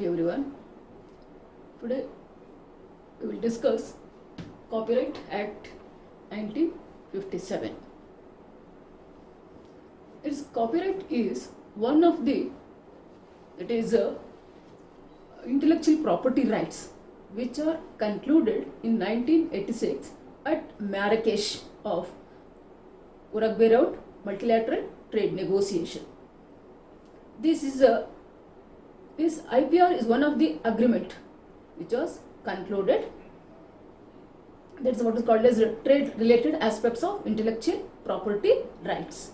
Hi everyone. Today we will discuss Copyright Act 1957. Copyright is one of the intellectual property rights which are concluded in 1986 at Marrakesh of Uruguay Round Multilateral Trade Negotiation. This IPR is one of the agreement which was concluded. That's what is called as trade related aspects of intellectual property rights.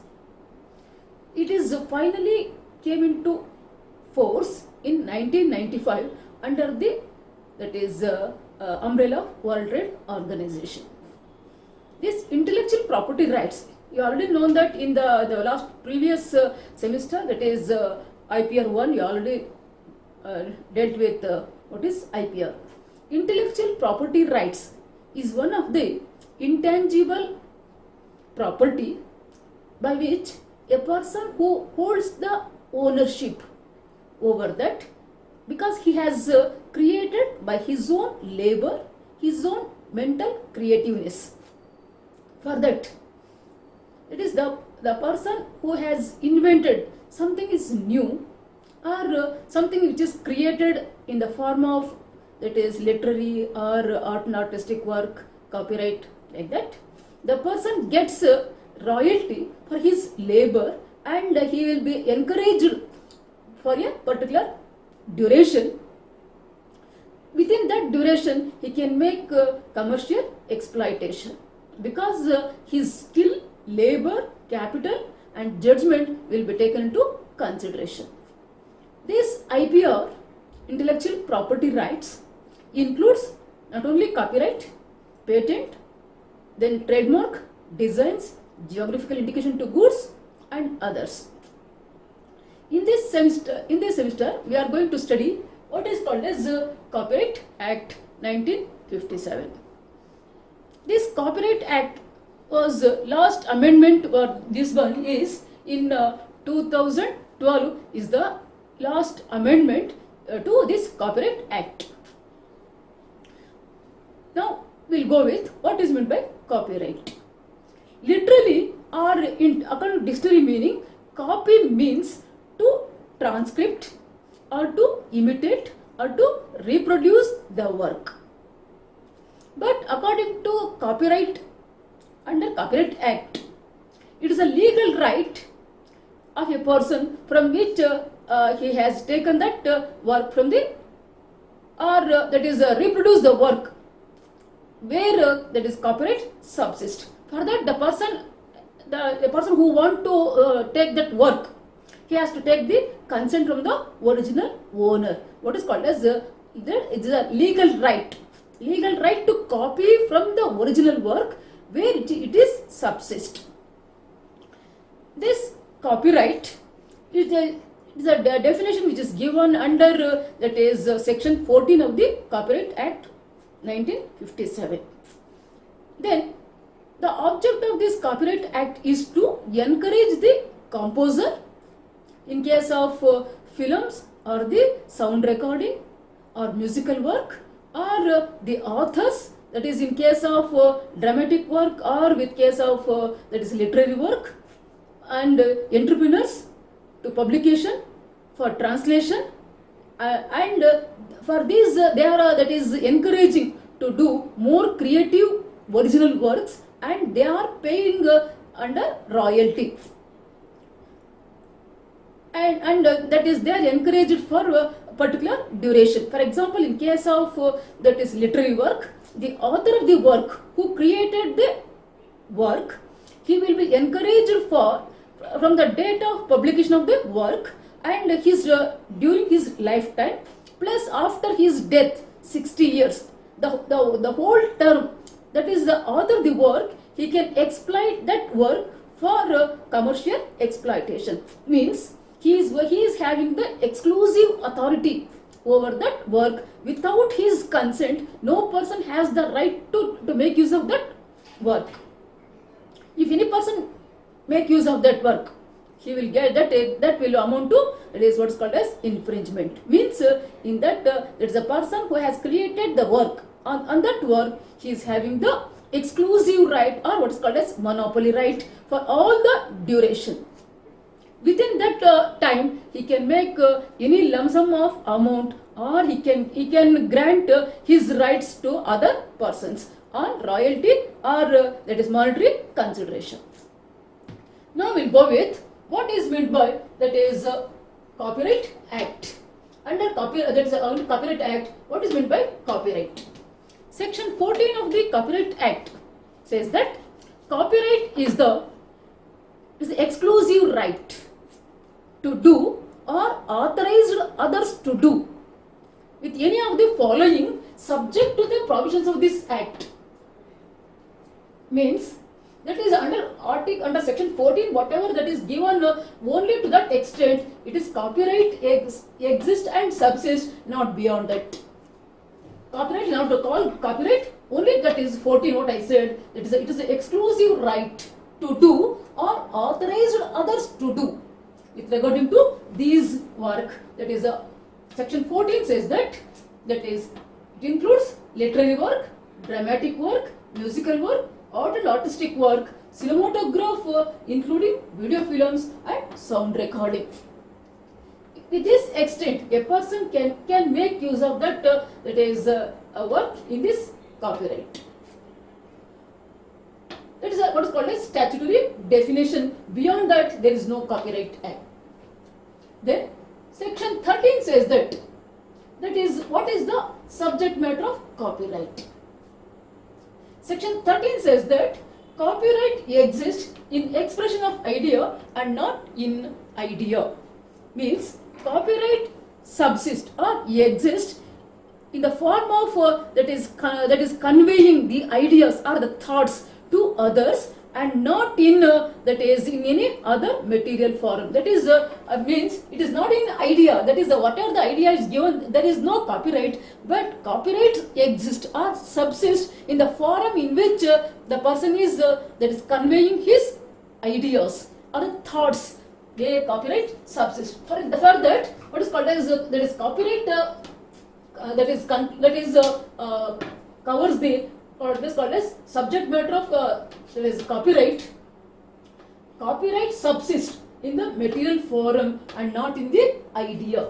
It is finally came into force in 1995 under the umbrella of World Trade Organization. This intellectual property rights, you already known that in the last previous semester, that is IPR 1, you already dealt with what is IPR. Intellectual property rights is one of the intangible property by which a person who holds the ownership over that, because he has created by his own labor, his own mental creativeness. For that, it is the person who has invented something is new or something which is created in the form of that is literary or art and artistic work, copyright, like that. The person gets royalty for his labor and he will be encouraged for a particular duration. Within that duration, he can make commercial exploitation because his skill, labor, capital and judgment will be taken into consideration. This IPR, intellectual property rights, includes not only copyright, patent, then trademark, designs, geographical indication to goods and others. In this semester, we are going to study what is called as Copyright Act 1957. This Copyright Act was last amendment, or this one is in 2012 is the last amendment to this Copyright Act. Now we'll go with what is meant by copyright. Literally or according to dictionary meaning, copy means to transcript or to imitate or to reproduce the work. But according to copyright, under Copyright Act, it is a legal right of a person from which he has taken that work from the, or that is reproduce the work where that is copyright subsists. For that, the person who want to take that work, he has to take the consent from the original owner. What is called as it is a legal right to copy from the original work where it is subsist. This copyright is a definition which is given under that is section 14 of the Copyright Act 1957. Then the object of this Copyright Act is to encourage the composer in case of films or the sound recording or musical work, or the authors, that is in case of dramatic work or with case of that is literary work, and entrepreneurs to publication, for translation, and for these they are that is encouraging to do more creative original works, and they are paying under royalty, and that is they are encouraged for a particular duration. For example, in case of that is literary work, the author of the work who created the work, he will be encouraged for from the date of publication of the work and his during his lifetime, plus after his death 60 years, the whole term, that is the author of the work, he can exploit that work for commercial exploitation. Means he is having the exclusive authority over that work. Without his consent, no person has the right to make use of that work. If any person make use of that work, he will get that will amount to, that is what is called as infringement. Means in that there is a person who has created the work. On that work he is having the exclusive right, or what is called as monopoly right, for all the duration. Within that time he can make any lump sum of amount, or he can grant his rights to other persons on royalty, or that is monetary consideration. Now we'll go with what is meant by, that is Copyright Act. Under Copyright Act, what is meant by copyright? Section 14 of the Copyright Act says that copyright is the exclusive right to do or authorized others to do with any of the following, subject to the provisions of this act. Means that is under section 14, whatever that is given, only to that extent it is copyright exist and subsist, not beyond that. Copyright is not to call copyright, only that is 14 what I said, it is the exclusive right to do or authorized others to do with regarding to these work. That is section 14 says that is it includes literary work, dramatic work, musical work, art and artistic work, cinematograph, including video films and sound recording. To this extent, a person can make use of that a work in this copyright. That is what is called as statutory definition. Beyond that, there is no Copyright Act. Then, section 13 says that is what is the subject matter of copyright. Section 13 says that copyright exists in expression of idea and not in idea. Means copyright subsists or exists in the form of that is conveying the ideas or the thoughts to others, and not in that is in any other material form. That is means it is not in idea, that is whatever the idea is given, there is no copyright, but copyright exists or subsists in the form in which the person is that is conveying his ideas or thoughts. They copyright subsists. For that, what is called as that is copyright covers the, or this called as subject matter of that is copyright. Copyright subsists in the material form and not in the idea.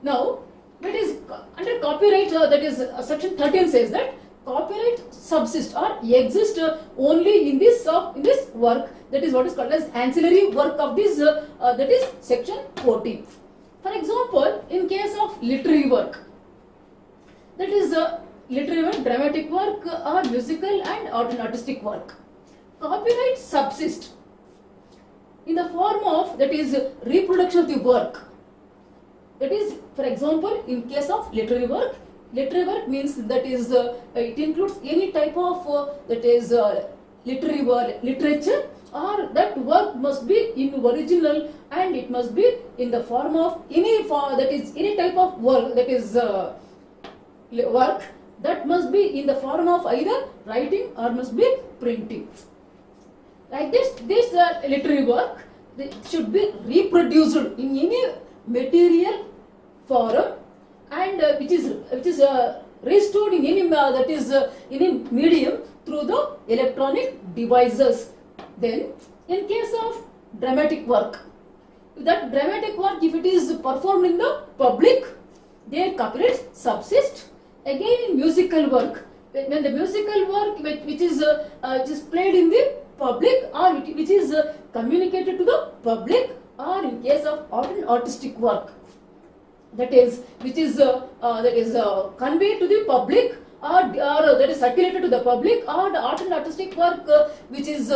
Now, that is under copyright, that is section 13 says that copyright subsists or exists only in this work. That is what is called as ancillary work of this that is section 14. For example, in case of literary work, that is literary work, dramatic work, or musical and art and artistic work, copyright subsists in the form of that is reproduction of the work. That is, for example, in case of literary work means that is it includes any type of that is literary work, literature, or that work must be in original and it must be in the form of any type of work, that is work that must be in the form of either writing or must be printing. Like this literary work should be reproduced in any material form, and which is restored in any that is in a medium through the electronic devices. Then, in case of dramatic work, that dramatic work, if it is performed in the public, their copyright subsists. Again, in musical work, when the musical work which is played in the public, or which is communicated to the public, or in case of art and artistic work, that is which is conveyed to the public, or that is circulated to the public, or the art and artistic work which is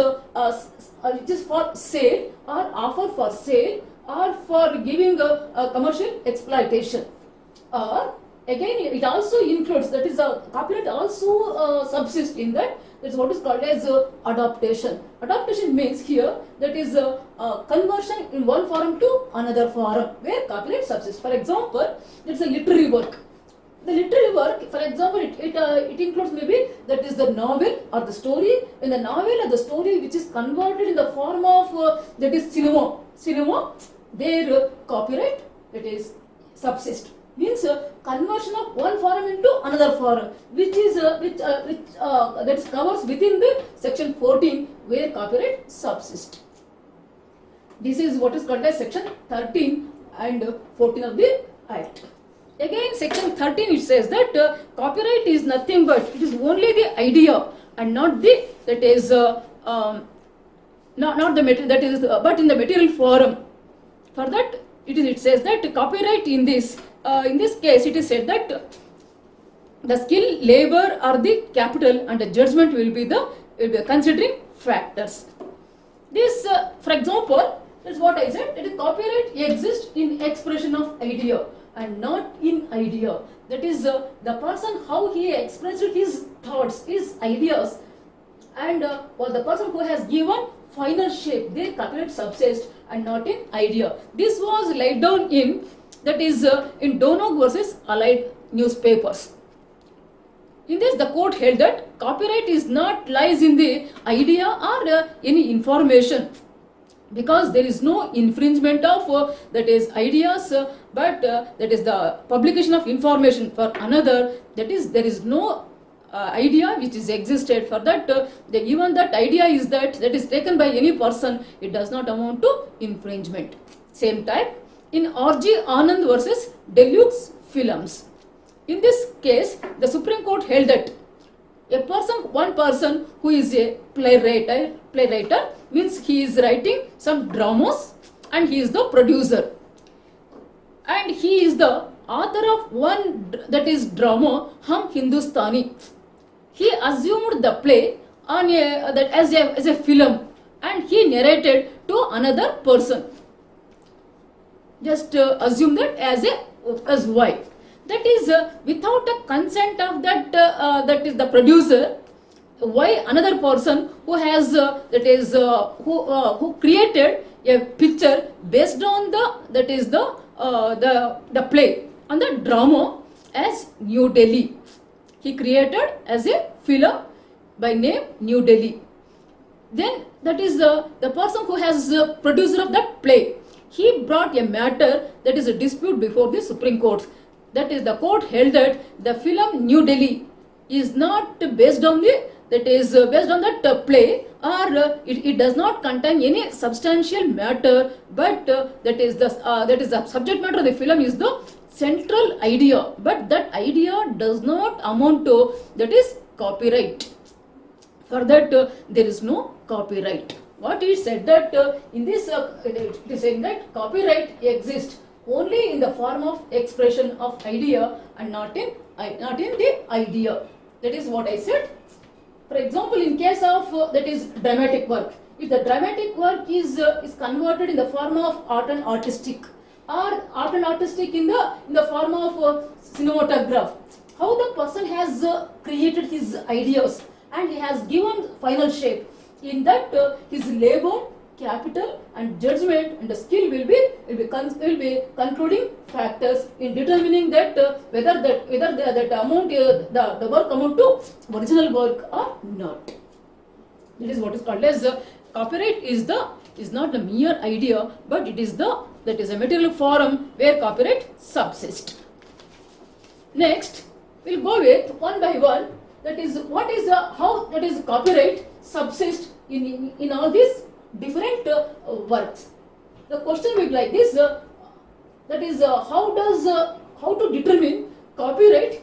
for sale or offer for sale or for giving a commercial exploitation. Or again, it also includes, that is copyright also subsists in that. That is what is called as adaptation. Adaptation means here that is conversion in one form to another form where copyright subsists. For example, it's a literary work. The literary work, for example, it includes maybe that is the novel or the story. In the novel or the story which is converted in the form of that is cinema, their copyright, that is subsist. Means conversion of one forum into another forum, which that covers within the section 14 where copyright subsist. This is what is called as section 13 and 14 of the Act. Again, section 13 it says that copyright is nothing but it is only the idea and not the that is not the material that is but in the material form. For that it says that copyright in this case it is said that the skill, labor are the capital and the judgment will be considering factors. This for example, that's what I said, that is copyright exists in expression of idea and not in idea. That is the person how he expressed his thoughts, his ideas, and or the person who has given final shape, their copyright subsists and not in idea. This was laid down in that is in Donog versus Allied newspapers. In this, the court held that copyright is not lies in the idea or any information, because there is no infringement of that is ideas, but that is the publication of information for another. That is, there is no idea which is existed. For that, even that idea is that is taken by any person, it does not amount to infringement. Same type in R.G. Anand versus Deluxe Films. In this case, the Supreme Court held that one person who is a playwright means he is writing some dramas and he is the producer, and he is the author of one that is drama Hum Hindustani. He assumed the play on as a film and he narrated to another person. Just assume that as why. That is without a consent of that is the producer. Why another person who has who created a picture based on the play on the drama as New Delhi. He created as a film by name New Delhi. Then that is the person who has producer of that play. He brought a matter that is a dispute before the Supreme Court. That is, the court held that the film New Delhi is not based on that play, or it does not contain any substantial matter, but that is the subject matter of the film is the central idea, but that idea does not amount to that is copyright. For that there is no copyright. What is said that in this it is saying that copyright exists only in the form of expression of idea and not in the idea. That is what I said. For example, in case of that is dramatic work, if the dramatic work is converted in the form of art and artistic, or art and artistic in the form of cinematograph, how the person has created his ideas and he has given final shape, in that his labor, capital and judgment and the skill will be concluding factors in determining that whether that amount the work amount to original work or not. That is what is called as copyright is not the mere idea, but it is that is a material form where copyright subsists. Next, we'll go with one by one. That is what is how that is copyright subsists in all these different works. The question will be like this: that is how to determine copyright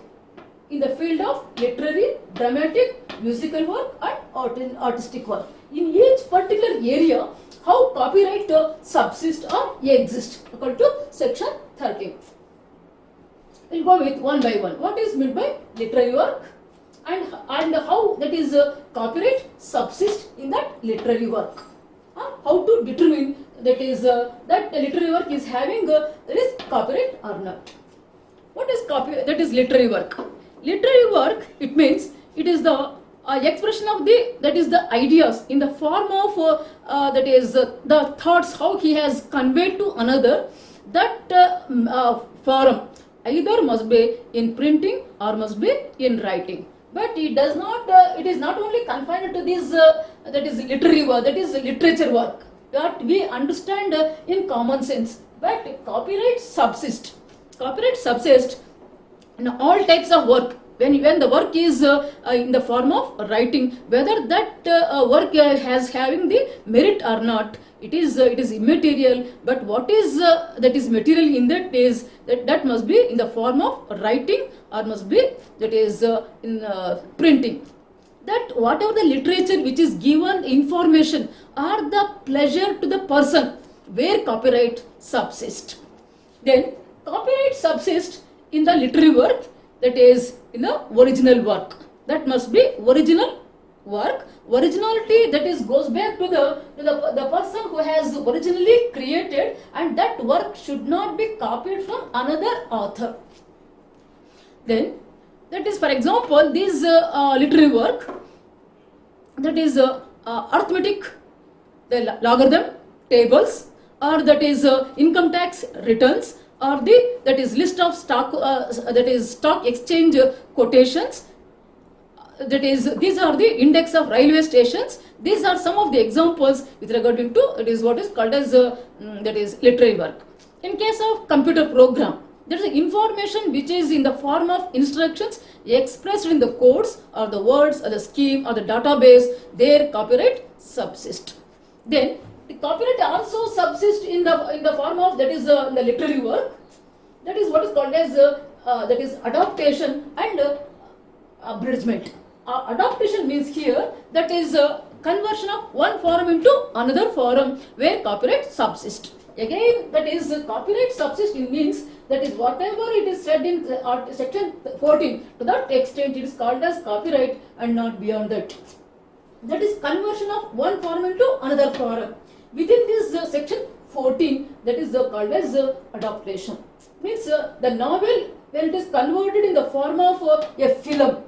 in the field of literary, dramatic, musical work and artistic work. In each particular area, how copyright subsists or exists according to section 13. We'll go with one by one. What is meant by literary work and how that is copyright subsists in that literary work. How to determine that is that the literary work is having that is copyright or not. What is copyright? That is literary work. Literary work, it means it is the expression of the ideas in the form of that is the thoughts how he has conveyed to another, that forum either must be in printing or must be in writing. But it does not, it is not only confined to this, that is literary work, that is literature work, that we understand in common sense. But copyright subsists. Copyright subsists in all types of work. When the work is in the form of writing, whether that work has having the merit or not, it is immaterial. But what is that is material in that is that must be in the form of writing or must be that is in printing. That whatever the literature which is given information are the pleasure to the person, where copyright subsists. Then copyright subsists in the literary work, that is in the original work. That must be original work. Originality, that is goes back to the person who has originally created, and that work should not be copied from another author. Then that is, for example, this literary work, that is arithmetic, the logarithm tables, or that is income tax returns, or the that is list of stock, that is stock exchange quotations, that is these are the index of railway stations. These are some of the examples with regard to it is what is called as that is literary work. In case of computer program, there is information which is in the form of instructions expressed in the codes or the words or the scheme or the database. Their copyright subsists. Then the copyright also subsists in the form of that is the literary work. That is what is called as that is adaptation and abridgment. Adaptation means here that is conversion of one form into another form, where copyright subsists. Again, that is copyright subsists means that is whatever it is said in section 14, to that extent it is called as copyright and not beyond that. That is conversion of one form into another form. Within this section 14, that is called as adaptation. Means the novel, when it is converted in the form of a film,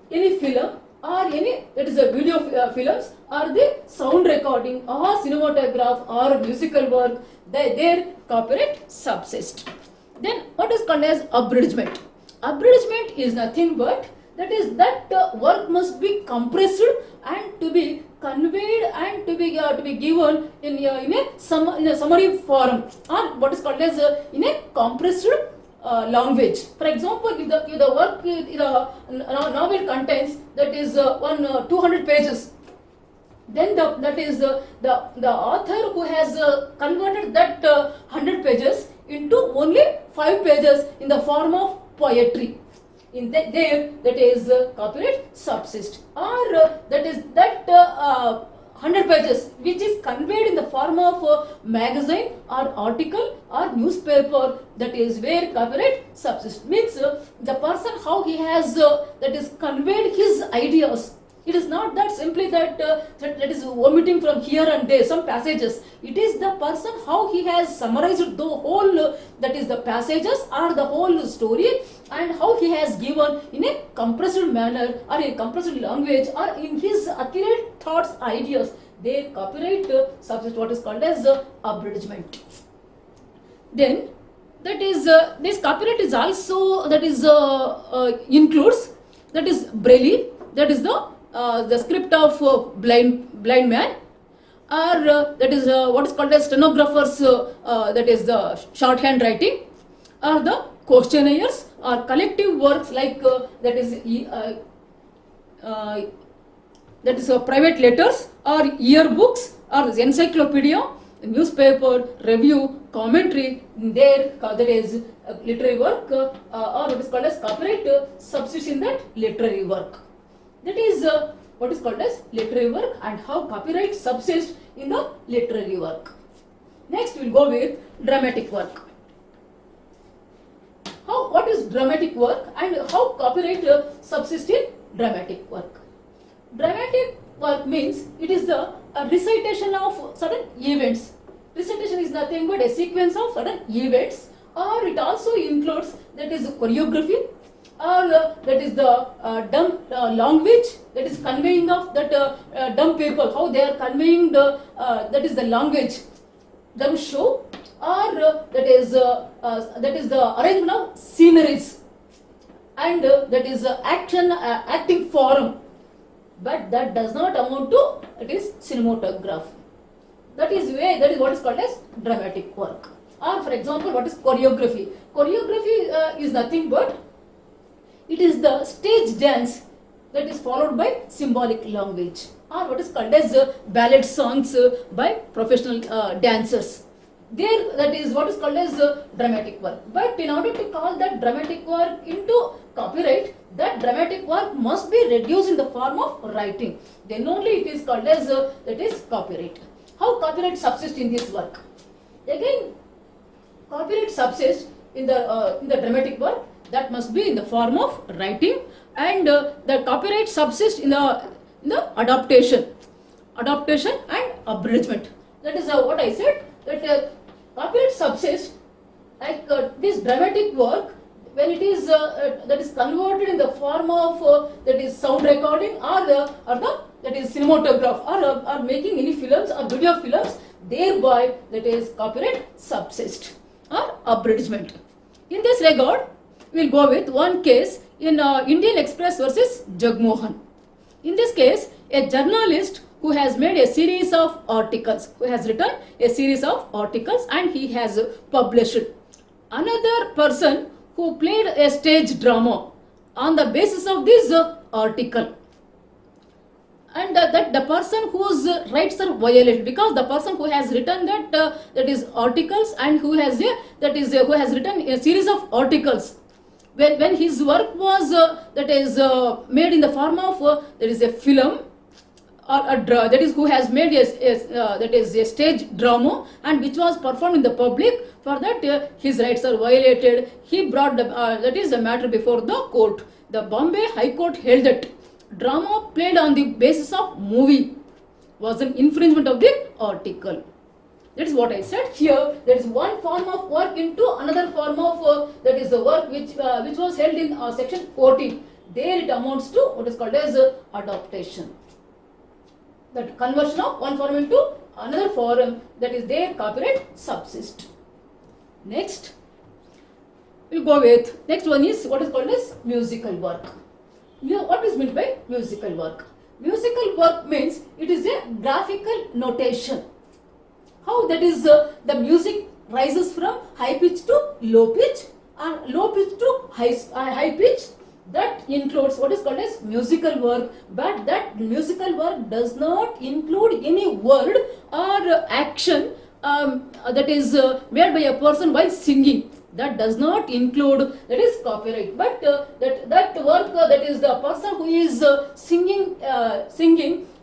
any film or any that is a video films or the sound recording or cinematograph or musical work, their copyright subsists. Then what is called as abridgment? Abridgment is nothing but that is that work must be compressed and to be conveyed and to be given in a summary form, or what is called as in a compressed language. For example, if the work, the novel contains that is 200 pages, then that is the author who has converted that 100 pages into only 5 pages in the form of poetry. In that is copyright subsists, or that is that 100 pages which is conveyed in the form of magazine or article or newspaper, that is where copyright subsists. Means the person how he has that is conveyed his ideas. It is not that simply that that is omitting from here and there some passages. It is the person how he has summarized the whole that is the passages or the whole story, and how he has given in a compressed manner or a compressed language or in his accurate thoughts, ideas. Their copyright subsists, what is called as abridgment. Then that is this copyright is also that is includes that is Braille, that is the script of blind man, or that is what is called as stenographers, that is the shorthand writing, or the questionnaires or collective works like that is private letters or yearbooks or encyclopedia, newspaper, review, commentary. There that is literary work, or what is called as copyright subsists in that literary work. That is what is called as literary work and how copyright subsists in the literary work. Next we will go with dramatic work. What is dramatic work and how copyright subsists in dramatic work? Dramatic work means it is the recitation of certain events. Recitation is nothing but a sequence of certain events, or it also includes that is choreography, or that is the dumb language, that is conveying of that dumb people, how they are conveying the that is the language, dumb show, or that is the arrangement of sceneries, and that is acting form, but that does not amount to it is cinematograph. That is what is called as dramatic work. Or for example, what is choreography? Choreography is nothing but it is the stage dance that is followed by symbolic language, or what is called as ballet songs by professional dancers. There, that is what is called as dramatic work. But in order to call that dramatic work into copyright, that dramatic work must be reduced in the form of writing. Then only it is called as that is copyright. How copyright subsists in this work? Again, copyright subsists in the dramatic work, that must be in the form of writing, and the copyright subsists in the adaptation and abridgment. That is what I said, that copyright subsists like this dramatic work when it is that is converted in the form of that is sound recording, or the that is cinematograph, or making any films or video films, thereby that is copyright subsist or abridgment. In this regard, we will go with one case in Indian Express versus Jagmohan. In this case, a journalist who has made a series of articles, who has written a series of articles and he has published. Another person who played a stage drama on the basis of this article, and that the person whose rights are violated, because the person who has written that is articles and who has written a series of articles, when his work was made in the form of that is a film, or that is who has made a stage drama and which was performed in the public, for that his rights are violated. He brought the matter before the court. The Bombay High Court held that drama played on the basis of movie was an infringement of the article. That is what I said here. There is one form of work into another form of that is the work which was held in section 14. There it amounts to what is called as adaptation. That conversion of one form into another form, that is their copyright subsist. Next, we'll go with next one is what is called as musical work. What is meant by musical work? Musical work means it is a graphical notation. How that is the music rises from high pitch to low pitch, and low pitch to high pitch. That includes what is called as musical work, but that musical work does not include any word or action that is made by a person while singing. That does not include, that is copyright. But that work that is the person who is singing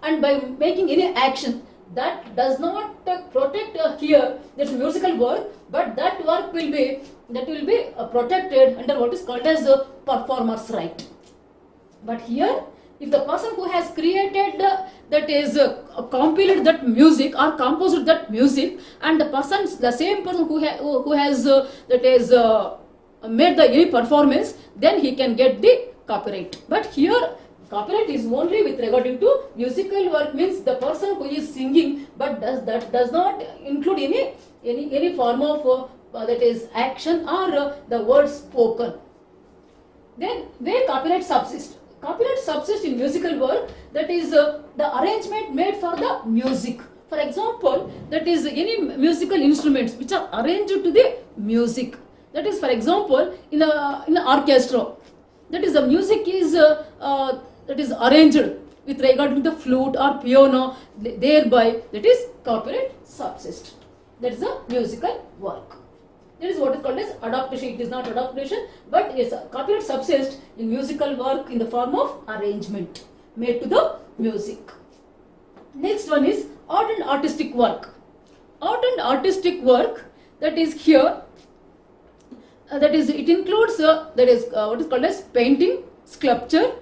and by making any action, that does not protect here this musical work, but that work will be protected under what is called as performer's right. But here, if the person who has created that is compiled that music or composed that music, and the same person who has made the any performance, then he can get the copyright. But here copyright is only with regard to musical work, means the person who is singing, but does not include any form of that is action or the word spoken. Then where copyright subsists? Copyright subsists in musical work, that is the arrangement made for the music. For example, that is any musical instruments which are arranged to the music. That is, for example, in the orchestra, that is the music is that is arranged with regard to the flute or piano, thereby that is copyright subsists. That is a musical work. That is what is called as adaptation. It is not adaptation, but yes, copyright subsists in musical work in the form of arrangement made to the music. Next one is art and artistic work. Art and artistic work, that is here, that is it includes that is what is called as painting, sculpture,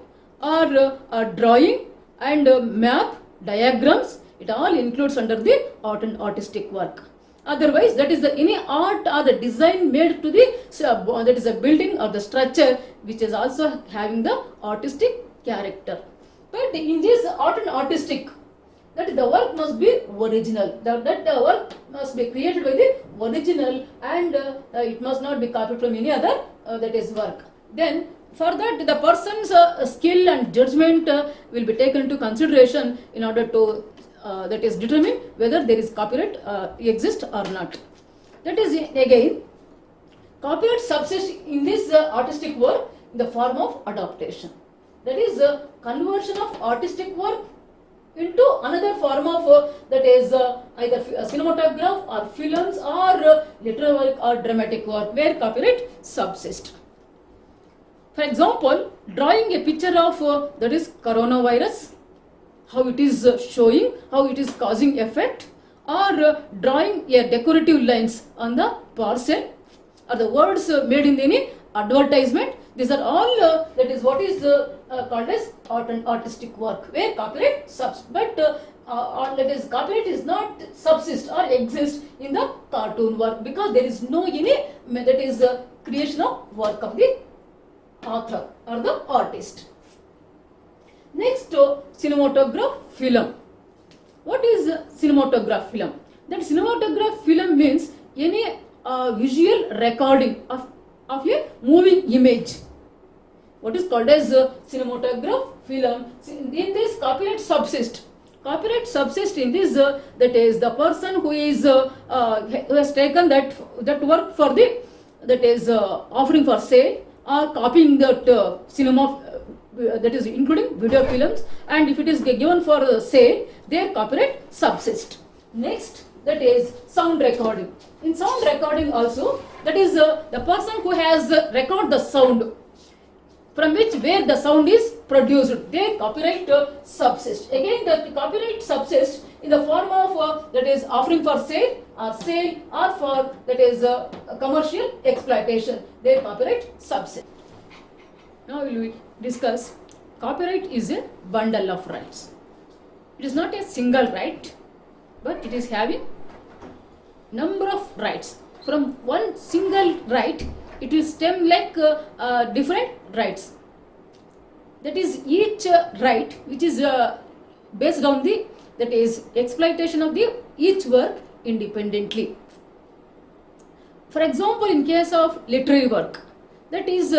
or drawing, and map, diagrams. It all includes under the art and artistic work. Otherwise, that is any art or the design made to the that is a building or the structure which is also having the artistic character. But in this art and artistic, that the work must be original. That the work must be created by the original, and it must not be copied from any other that is work. Then for that the person's skill and judgment will be taken into consideration in order to that is determine whether there is copyright exist or not. That is again, copyright subsists in this artistic work in the form of adaptation. That is conversion of artistic work into another form of that is either cinematograph or films or literary work or dramatic work where copyright subsists. For example, drawing a picture of that is coronavirus, how it is showing, how it is causing effect, or drawing a decorative lines on the parcel, or the words made in any advertisement. These are all that is what is called as artistic work where copyright subsists. But that is copyright is not subsist or exist in the cartoon work because there is no any that is creation of work of the author or the artist. Next, cinematograph film. What is cinematograph film? That cinematograph film means any visual recording of a moving image. What is called as cinematograph film? In this, copyright subsists. Copyright subsists in this that is the person who is who has taken that work for the that is offering for sale or copying that cinema that is including video films, and if it is given for sale, their copyright subsists. Next, that is sound recording. In sound recording also, that is the person who has recorded the sound from where the sound is produced, their copyright subsists. Again, the copyright subsists in the form of that is offering for sale or for that is commercial exploitation, their copyright subsists. Now we will discuss copyright is a bundle of rights. It is not a single right, but it is having number of rights. From one single right, it will stem like different rights. That is each right which is based on the that is exploitation of the each work independently. For example, in case of literary work, that is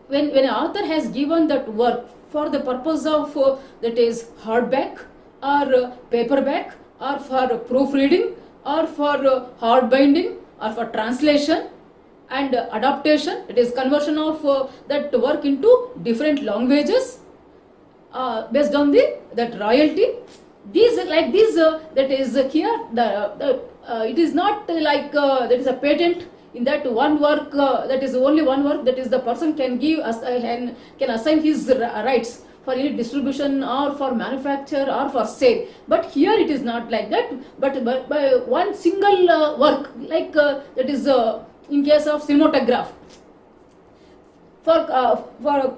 when an author has given that work for the purpose of that is hardback or paperback or for proofreading or for hard binding or for translation and adaptation, it is conversion of that work into different languages based on that royalty. These like this that is here it is not like that is a patent. In that one work, that is only one work, that is the person can give and can assign his rights for any distribution or for manufacture or for sale. But here it is not like that. But by one single work, like that is in case of cinematograph, for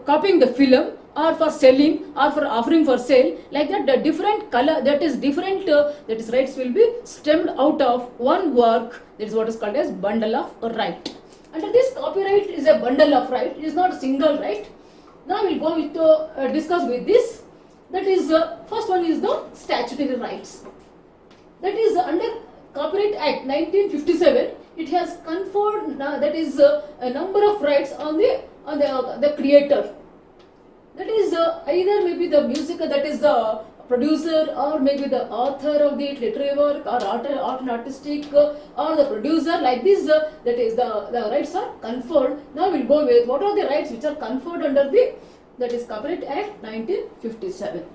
copying the film or for selling or for offering for sale, like that the different color that is different that is rights will be stemmed out of one work. That is what is called as bundle of right. Under this, copyright is a bundle of right. It is not a single right. Now we will go with to discuss with this. That is first one is the statutory rights. That is under Copyright Act 1957. It has conferred that is a number of rights on the creator. That is either maybe the music, that is the producer, or maybe the author of the literary work, or art and artistic, or the producer. Like this, that is the rights are conferred. Now we'll go with what are the rights which are conferred under the that is Copyright Act 1957.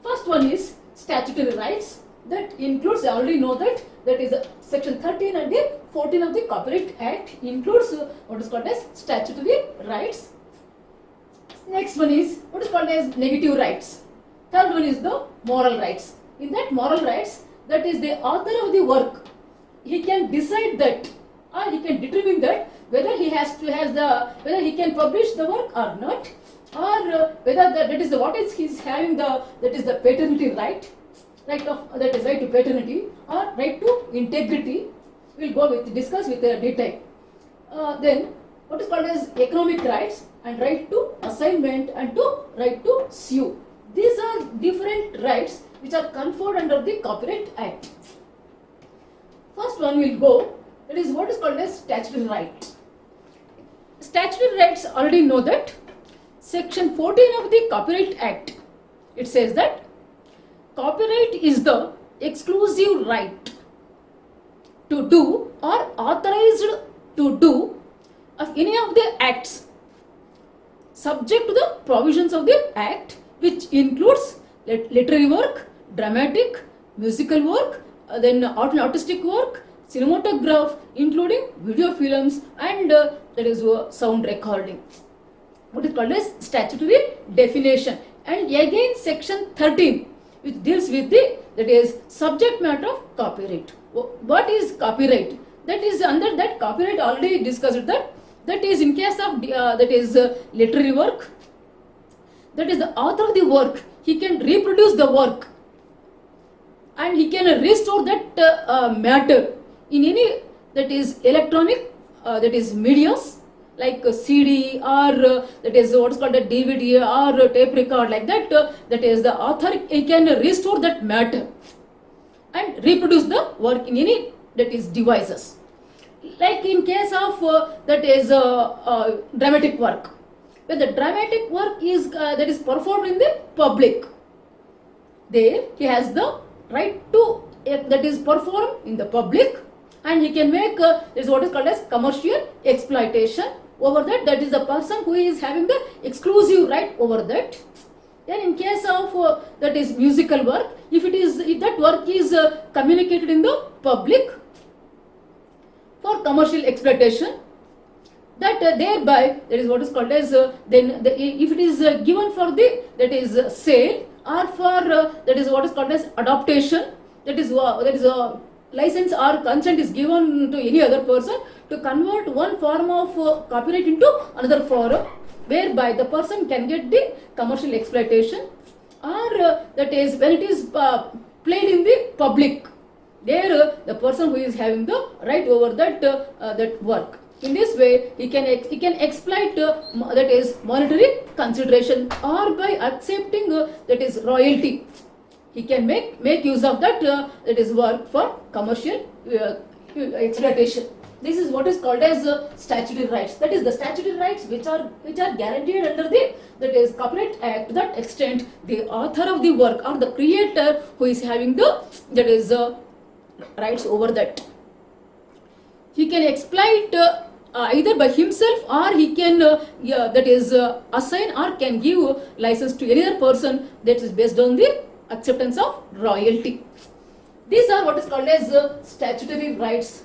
First one is statutory rights. That includes, I already know that is section 13 and the 14 of the Copyright Act includes what is called as statutory rights. Next one is what is called as negative rights. Third one is the moral rights. In that moral rights, that is the author of the work, he can decide that or he can determine that whether he whether he can publish the work or not, or whether that is the what is he's having that is the paternity right of that is right to paternity or right to integrity. We'll go with discuss with detail. Then what is called as economic rights and right to assignment and to right to sue. These are different rights which are conferred under the Copyright Act. First one will go, that is what is called as statutory right. Statutory rights already know that Section 14 of the Copyright Act, it says that copyright is the exclusive right to do or authorized to do of any of the acts subject to the provisions of the act, which includes literary work, dramatic, musical work, then art and artistic work, cinematograph, including video films, and that is sound recording. What is called as statutory definition. And again section 13, which deals with the, that is subject matter of copyright. What is copyright? That is under that copyright already discussed that is in case of that is literary work, that is the author of the work, he can reproduce the work and he can restore that matter in any, that is electronic, that is medias like CD or that is what is called a DVD or tape record, like that. That is the author, he can restore that matter and reproduce the work in any, that is devices. Like in case of that is dramatic work, when the dramatic work is that is performed in the public, there he has the right to that is perform in the public, and he can make is what is called as commercial exploitation over that. That is the person who is having the exclusive right over that. Then in case of that is musical work, if that work is communicated in the public for commercial exploitation, that thereby that is what is called as if it is given for the, that is sale, or for that is what is called as adaptation, that is a license or consent is given to any other person to convert one form of copyright into another form, whereby the person can get the commercial exploitation, or that is when it is played in the public, there the person who is having the right over that that work. In this way, he can exploit that is monetary consideration, or by accepting that is royalty, he can make use of that that is work for commercial exploitation. This is what is called as statutory rights. That is the statutory rights which are guaranteed under the, that is Copyright Act. To that extent, the author of the work or the creator who is having the, that is rights over that, he can exploit either by himself, or he can that is assign or can give license to any other person, that is based on the acceptance of royalty. These are what is called as statutory rights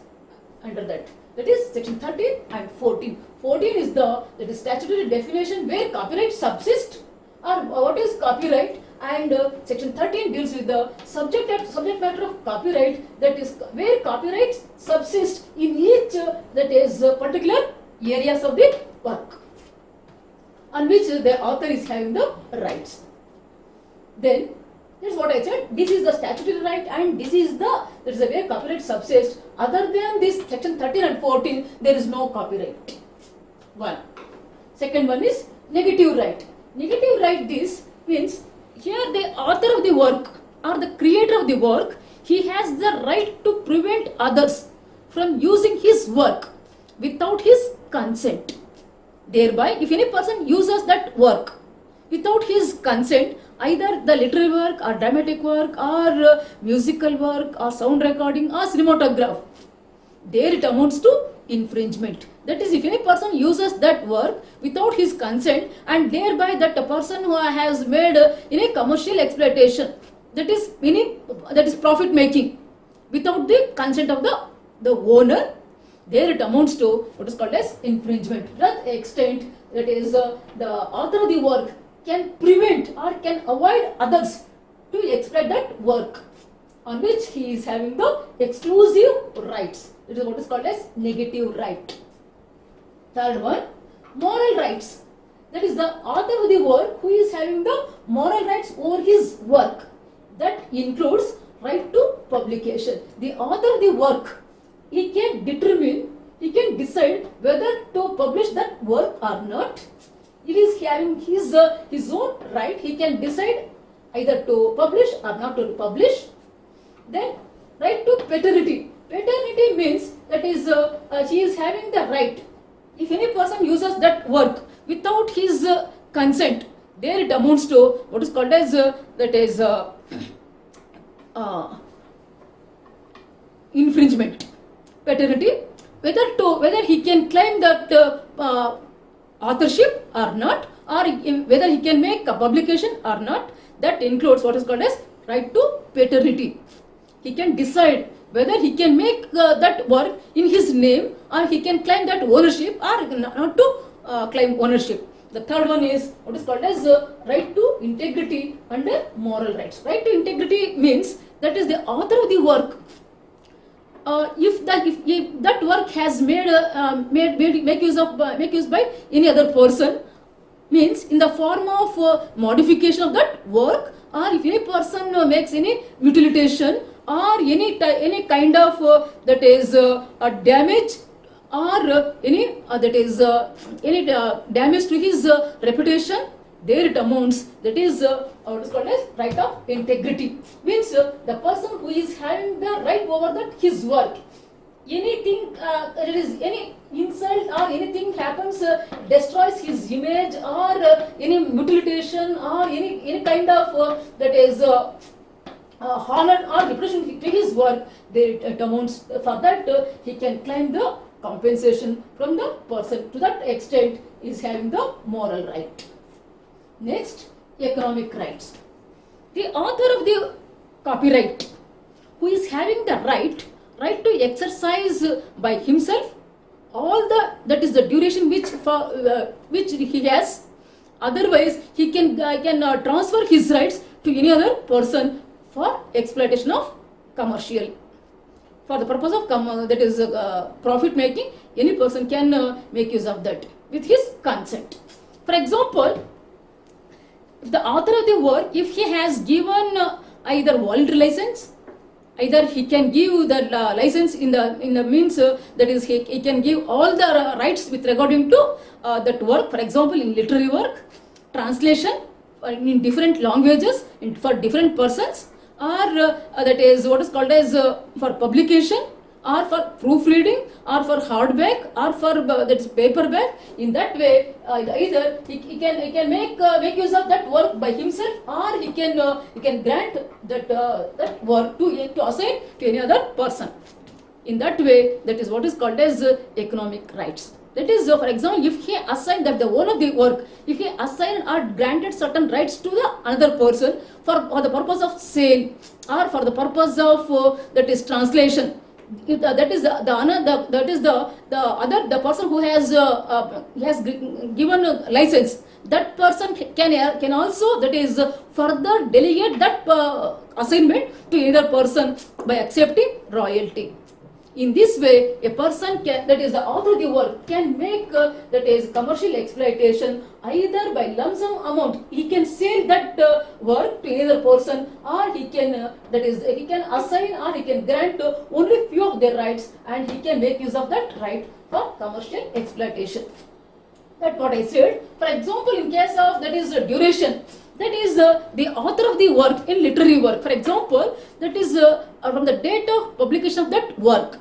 under that. That is section 13 and 14. 14 is the, that is statutory definition where copyright subsists, or what is copyright, and section 13 deals with the subject matter of copyright, that is where copyright subsists in each that is particular areas of the work on which the author is having the rights. Then that's what I said, this is the statutory right, and this is the, that is the way copyright subsists. Other than this section 13 and 14, there is no copyright. One. Second one is negative right. Negative right, this means here the author of the work or the creator of the work, he has the right to prevent others from using his work without his consent. Thereby, if any person uses that work without his consent, either the literary work or dramatic work or musical work or sound recording or cinematograph, there it amounts to infringement. That is, if any person uses that work without his consent, and thereby that a person who has made any commercial exploitation, that is profit making without the consent of the owner, there it amounts to what is called as infringement. To that extent, that is the author of the work can prevent or can avoid others to exploit that work on which he is having the exclusive rights. It is what is called as negative right. Third one, moral rights. That is the author of the work who is having the moral rights over his work. That includes right to publication. The author of the work, he can determine, he can decide whether to publish that work or not. It is having his own right. He can decide either to publish or not to publish. Then right to paternity. Paternity means that is he is having the right. If any person uses that work without his consent, there it amounts to what is called as that is infringement. Paternity, whether he can claim that authorship or not, or whether he can make a publication or not, that includes what is called as right to paternity. He can decide whether he can make that work in his name, or he can claim that ownership or not to claim ownership. The third one is what is called as right to integrity and moral rights. Right to integrity means that is the author of the work. If that work has make use by any other person, means in the form of modification of that work, or if any person makes any mutilation or any kind of that is a damage, or any any damage to his reputation, there it amounts, that is what is called as right of integrity. Means the person who is having the right over that his work, anything there is any insult or anything happens, destroys his image, or any mutilation or any kind of that is honor or reputation to his work, there it amounts. For that he can claim the compensation from the person. To that extent is having the moral right. Next, economic rights. The author of the copyright, who is having the right to exercise by himself all that is the duration which he has. Otherwise, he can transfer his rights to any other person for exploitation of commercial. For the purpose of that is profit making, any person can make use of that with his consent. For example, if the author of the work, if he has given either voluntary license, either he can give the license in the means that is he can give all the rights with regarding to that work. For example, in literary work, translation in different languages for different persons, or that is what is called as for publication, or for proofreading, or for hardback, or for that is paperback. In that way, either he can make use of that work by himself, or he can grant that work to assign to any other person. In that way, that is what is called as economic rights. That is, for example, if he assigned that the owner of the work, if he assigned or granted certain rights to the another person for the purpose of sale, or for the purpose of that is translation, that is the person who has given a license, that person can also that is further delegate that assignment to another person by accepting royalty. In this way, a person that is the author of the work can make that is commercial exploitation either by lump sum amount. He can sell that work to another person, or he can he can assign or he can grant only few of their rights, and he can make use of that right for commercial exploitation. That's what I said. For example, in case of that is duration, that is the author of the work in literary work. For example, that is from the date of publication of that work,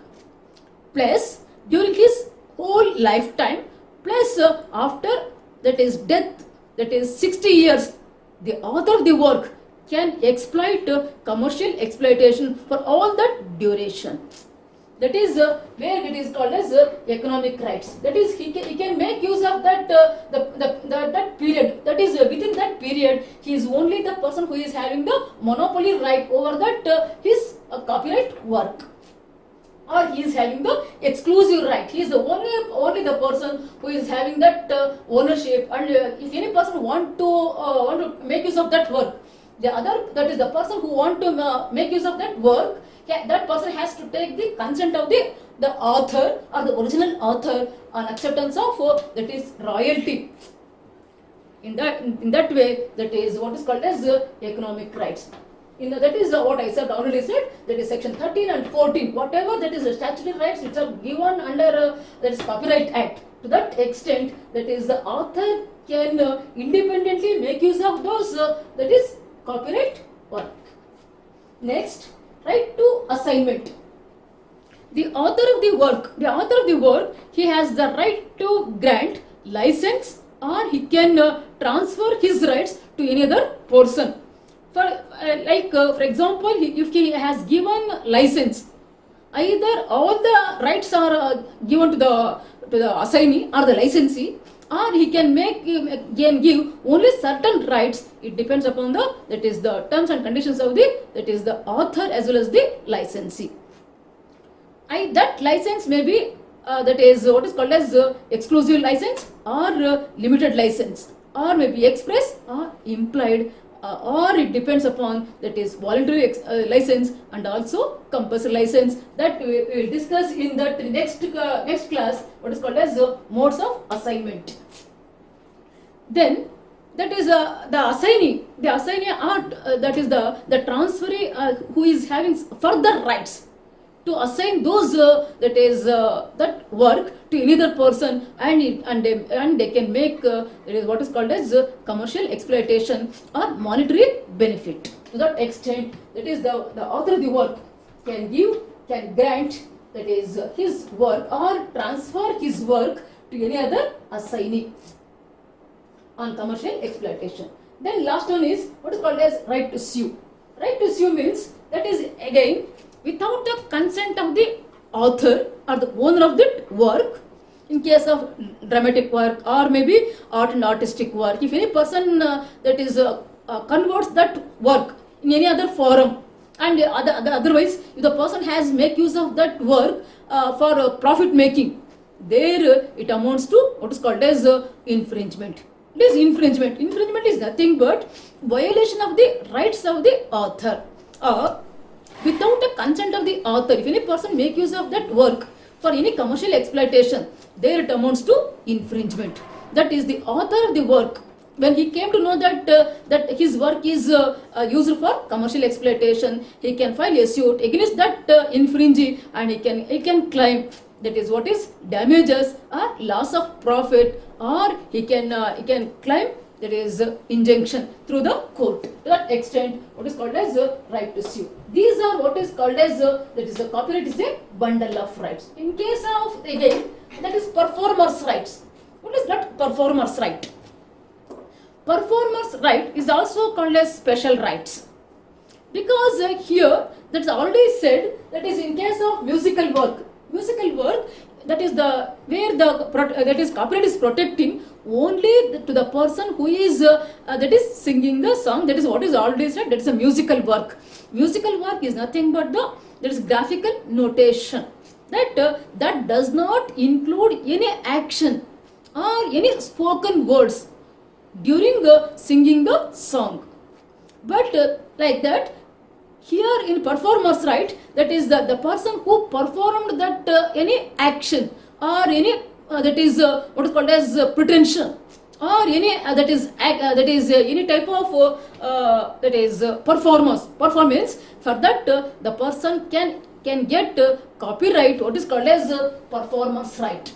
plus during his whole lifetime, plus after that is death, that is 60 years, the author of the work can exploit commercial exploitation for all that duration. That is where it is called as economic rights. That is, he can make use of that that period. That is within that period, he is only the person who is having the monopoly right over that his copyright work, or he is having the exclusive right. He is the only the person who is having that ownership. And if any person want to make use of that work, the other, that is the person who want to make use of that work, that person has to take the consent of the author or the original author on acceptance of that is royalty. In that way, that is what is called as economic rights. That is what I said already said. That is section 13 and 14. Whatever that is statutory rights which are given under that is Copyright Act. To that extent, that is the author can independently make use of those that is copyright work. Next, right to assignment. The author of the work, he has the right to grant license, or he can transfer his rights to any other person. For example, if he has given license, either all the rights are given to the assignee or the licensee, or he can give only certain rights. It depends upon the terms and conditions of the author as well as the licensee. That license may be that is what is called as exclusive license, or limited license, or maybe express or implied, or it depends upon that is voluntary license and also compulsory license, that we will discuss in the next class, what is called as modes of assignment. Then that is the assignee are that is the transferee who is having further rights to assign those that work to another person, and they can make that is what is called as commercial exploitation or monetary benefit. To that extent, that is the author of the work can grant that is his work or transfer his work to any other assignee on commercial exploitation. Then last one is what is called as right to sue. Right to sue means that is again without the consent of the author or the owner of that work. In case of dramatic work or maybe art and artistic work, if any person converts that work in any other forum, and otherwise if the person has make use of that work for profit making, there it amounts to what is called as infringement. It is infringement. Infringement is nothing but violation of the rights of the author. Without the consent of the author, if any person make use of that work for any commercial exploitation, there it amounts to infringement. That is the author of the work, when he came to know that his work is used for commercial exploitation, he can file a suit against that infringee, and he can claim that is what is damages or loss of profit, or he can claim that is injunction through the court. To that extent, what is called as right to sue. These are what is called as that is the copyright is a bundle of rights. In case of again that is performer's rights. What is that performer's right? Performer's right is also called as special rights, because here that's already said that is in case of musical work. Musical work, that is where that is copyright is protecting only to the person who is that is singing the song. That is what is already said, that is a musical work. Musical work is nothing but that is graphical notation, that does not include any action or any spoken words during singing the song. But like that, here in performer's right, that is the person who performed that any action or any that is what is called as pretension, or any that is any type of that is performance. For that the person can get copyright, what is called as performer's right,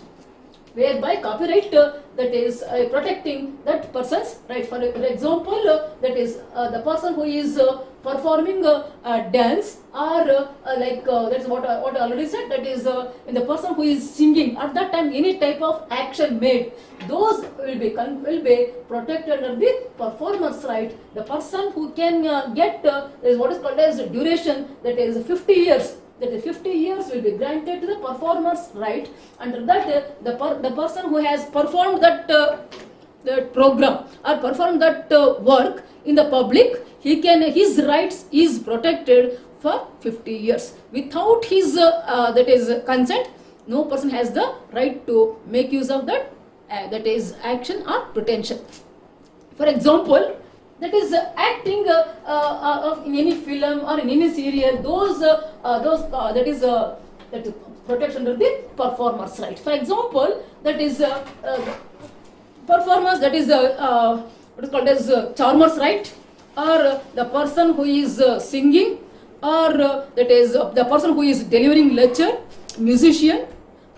whereby copyright that is protecting that person's right. For example, that is the person who is performing a dance, or that's what I already said, that is when the person who is singing at that time any type of action made, those will be protected under the performer's right. The person who can get is what is called as duration, that is 50 years. That is 50 years will be granted to the performer's right. Under that, the person who has performed that program or performed that work in the public, his rights is protected for 50 years. Without his that is consent, no person has the right to make use of that that is action or pretension. For example, that is acting in any film or in any serial, those that is that protection under the performer's right. For example, that is performers, that is what is called as charmer's right, or the person who is singing, or that is the person who is delivering lecture, musician,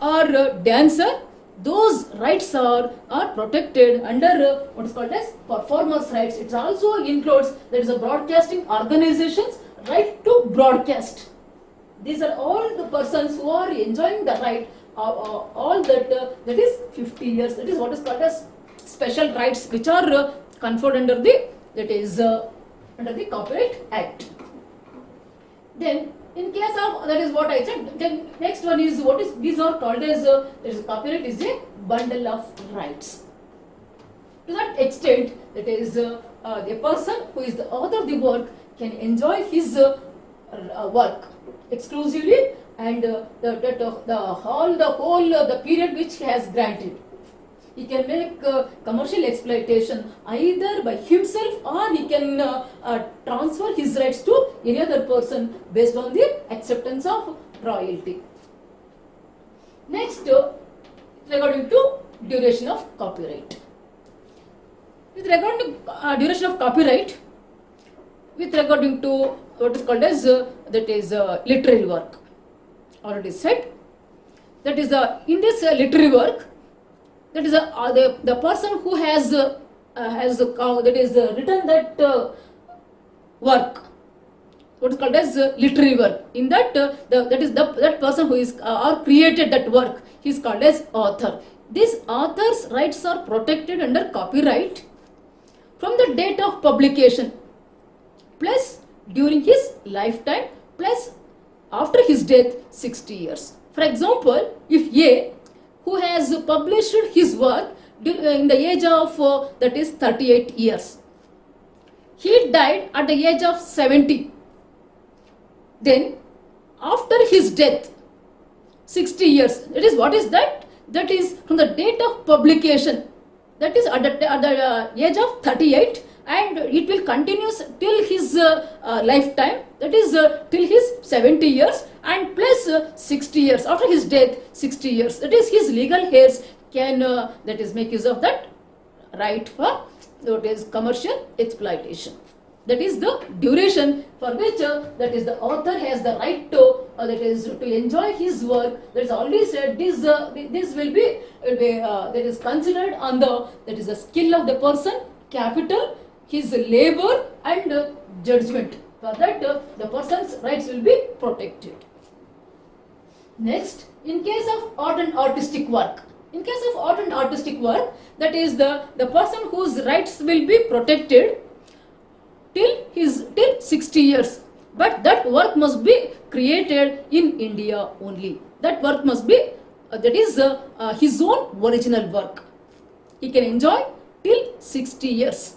or dancer, those rights are protected under what is called as performers' rights. It also includes, there is a broadcasting organization's right to broadcast. These are all the persons who are enjoying the right, all that is 50 years. That is what is called as special rights, which are conferred under the, that is under the Copyright Act. Then in case of, that is what I said, then next one is what is, these are called as copyright is a bundle of rights. To that extent, that is the person who is the author of the work can enjoy his work exclusively, and the period which he has granted. He can make commercial exploitation either by himself, or he can transfer his rights to any other person based on the acceptance of royalty. Next, regarding to duration of copyright. With regard to duration of copyright, with regarding to what is called as that is literary work, already said. That is in this literary work, that is the person who has that is written that work, what is called as literary work. In that that person who is or created that work, he is called as author. This author's rights are protected under copyright from the date of publication, plus during his lifetime, plus after his death 60 years. For example, if A, who has published his work in the age of that is 38 years, he died at the age of 70. Then after his death 60 years, that is what is that? That is from the date of publication, that is at the age of 38, and it will continue till his lifetime, that is till his 70 years, and plus 60 years after his death 60 years, that is his legal heirs can that is make use of that right for that is commercial exploitation. That is the duration for which that is the author has the right to that is to enjoy his work. That is already said, this will be that is considered on the, that is the skill of the person, capital, his labor, and judgment. For that the person's rights will be protected. Next, in case of art and artistic work, in case of art and artistic work, that is the person whose rights will be protected till 60 years, but that work must be created in India only. That work must be that is his own original work. He can enjoy till 60 years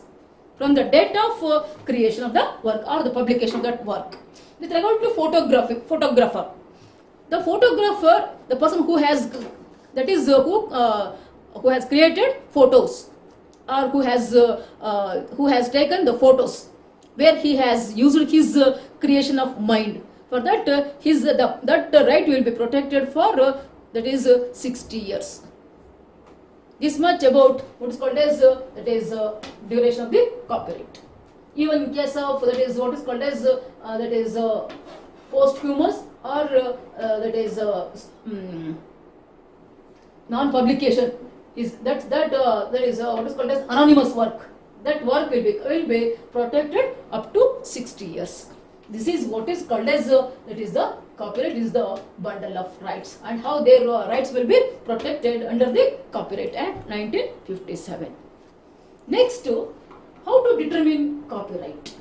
from the date of creation of the work or the publication of that work. With regard to photographer, the photographer, the person who has that is who has created photos, or who has taken the photos, where he has used his creation of mind. For that that right will be protected for that is 60 years. This much about what is called as that is duration of the copyright. Even in case of that is what is called as that is posthumous, or that is non-publication, is that is what is called as anonymous work. That work will be protected up to 60 years. This is what is called as that is the copyright is the bundle of rights, and how their rights will be protected under the Copyright Act 1957. Next, how to determine copyright.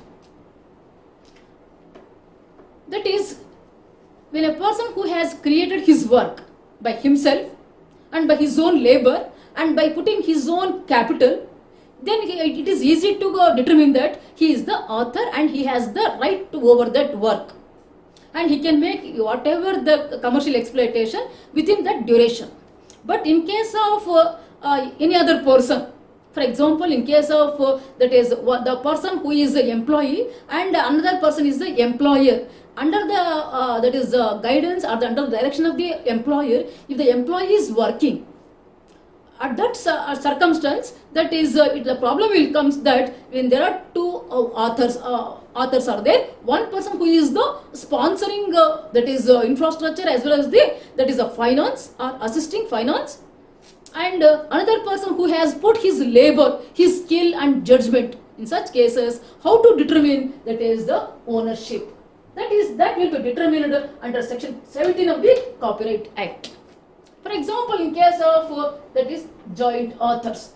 That is, when a person who has created his work by himself and by his own labor and by putting his own capital, then it is easy to determine that he is the author and he has the right to over that work, and he can make whatever the commercial exploitation within that duration. But in case of any other person, for example, in case of that is the person who is the employee and another person is the employer, under the that is guidance or under the direction of the employer, if the employee is working, at that circumstance, that is the problem will comes that when there are two authors are there, one person who is the sponsoring that is infrastructure as well as the that is a finance or assisting finance, and another person who has put his labor, his skill and judgment. In such cases, how to determine that is the ownership? That will be determined under section 17 of the Copyright Act. For example, in case of that is joint authors,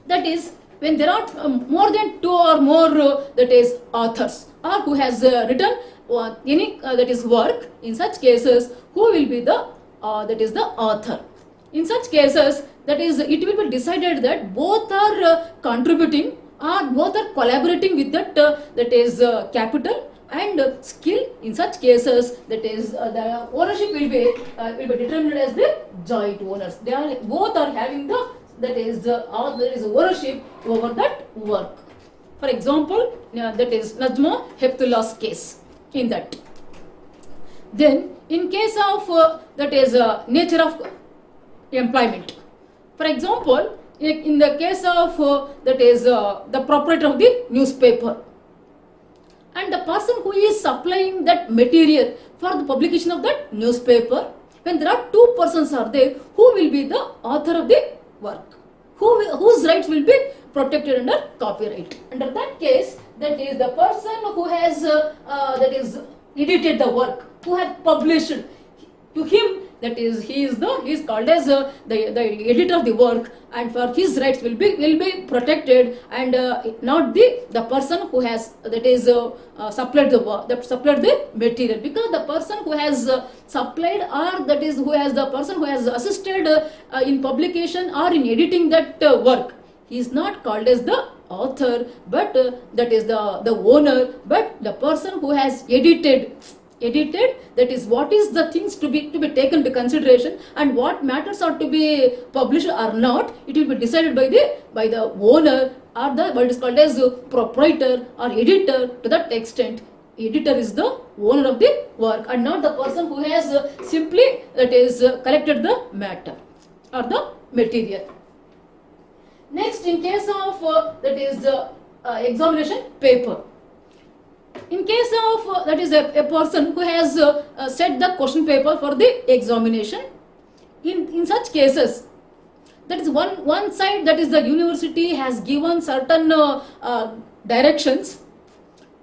that is when there are more than two or more that is authors or who has written any that is work. In such cases, who will be the that is the author? In such cases, that is it will be decided that both are contributing or both are collaborating with that that is capital and skill. In such cases, that is the ownership will be determined as the joint owners. They are both are having the that is there is ownership over that work. For example, that is Najma Heptullah's case in that. Then in case of that is nature of employment. For example, in the case of that is the proprietor of the newspaper and the person who is supplying that material for the publication of that newspaper, when there are two persons are there, who will be the author of the work? Whose rights will be protected under copyright? Under that case, that is the person who has that is edited the work, who has published. To him, that is he is called as the editor of the work, and for his rights will be protected, and not the person who has that is supplied the work, that supplied the material, because the person who has supplied or that is the person who has assisted in publication or in editing that work, he is not called as the author, but that is the owner. But the person who has edited, that is what is the things to be taken into consideration and what matters are to be published or not, it will be decided by the owner or the what is called as proprietor or editor. To that extent, editor is the owner of the work and not the person who has simply that is collected the matter or the material. Next, in case of that is examination paper. In case of that is a person who has set the question paper for the examination, in such cases, that is one side, that is the university has given certain directions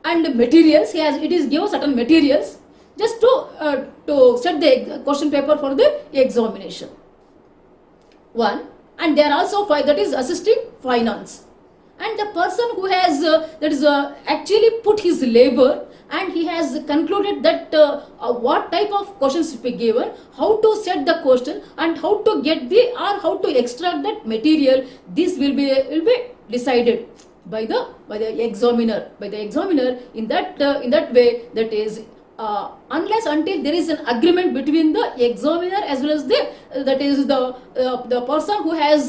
and materials. It is given certain materials just to set the question paper for the examination. One, and there are also that is assisting finance. And the person who has that is actually put his labor and he has concluded that what type of questions to be given, how to set the question and how to get how to extract that material, this will be decided by the examiner. In that way, that is unless until there is an agreement between the examiner as well as the person who has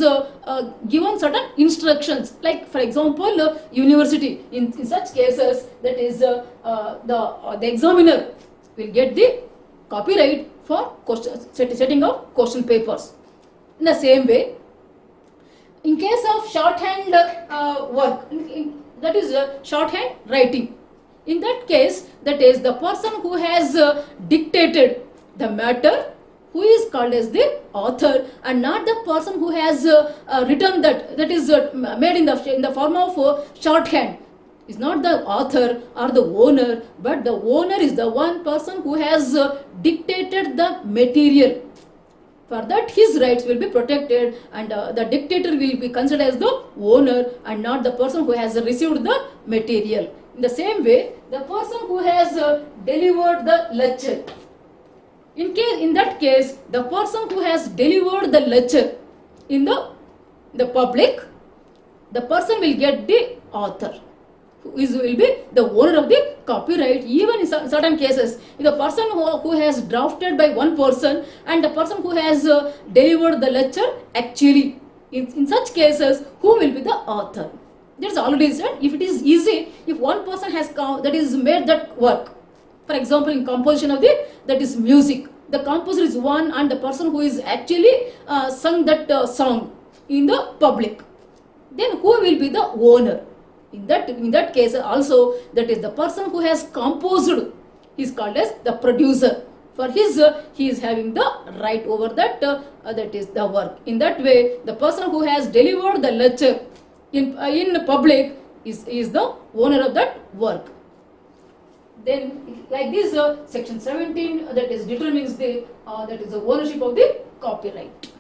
given certain instructions. Like for example, university, in such cases, that is the examiner will get the copyright for setting of question papers. In the same way, in case of shorthand work, that is shorthand writing. In that case, that is the person who has dictated the matter, who is called as the author, and not the person who has written that is made in the form of shorthand. Is not the author or the owner, but the owner is the one person who has dictated the material. For that, his rights will be protected, and the dictator will be considered as the owner and not the person who has received the material. In the same way, the person who has delivered the lecture, in that case, the person who has delivered the lecture in the public, the person will get the author, who will be the owner of the copyright. Even in certain cases, if the person who has drafted by one person and the person who has delivered the lecture, actually, in such cases, who will be the author? There's already said, if it is easy, if one person has that is made that work. For example, in composition of that is music, the composer is one and the person who is actually sung that song in the public, then who will be the owner? In that case also, that is the person who has composed is called as the producer, for his, he is having the right over that, that is the work. In that way, the person who has delivered the lecture in public is the owner of that work. Then, like this, section 17, that is determines the that is the ownership of the copyright.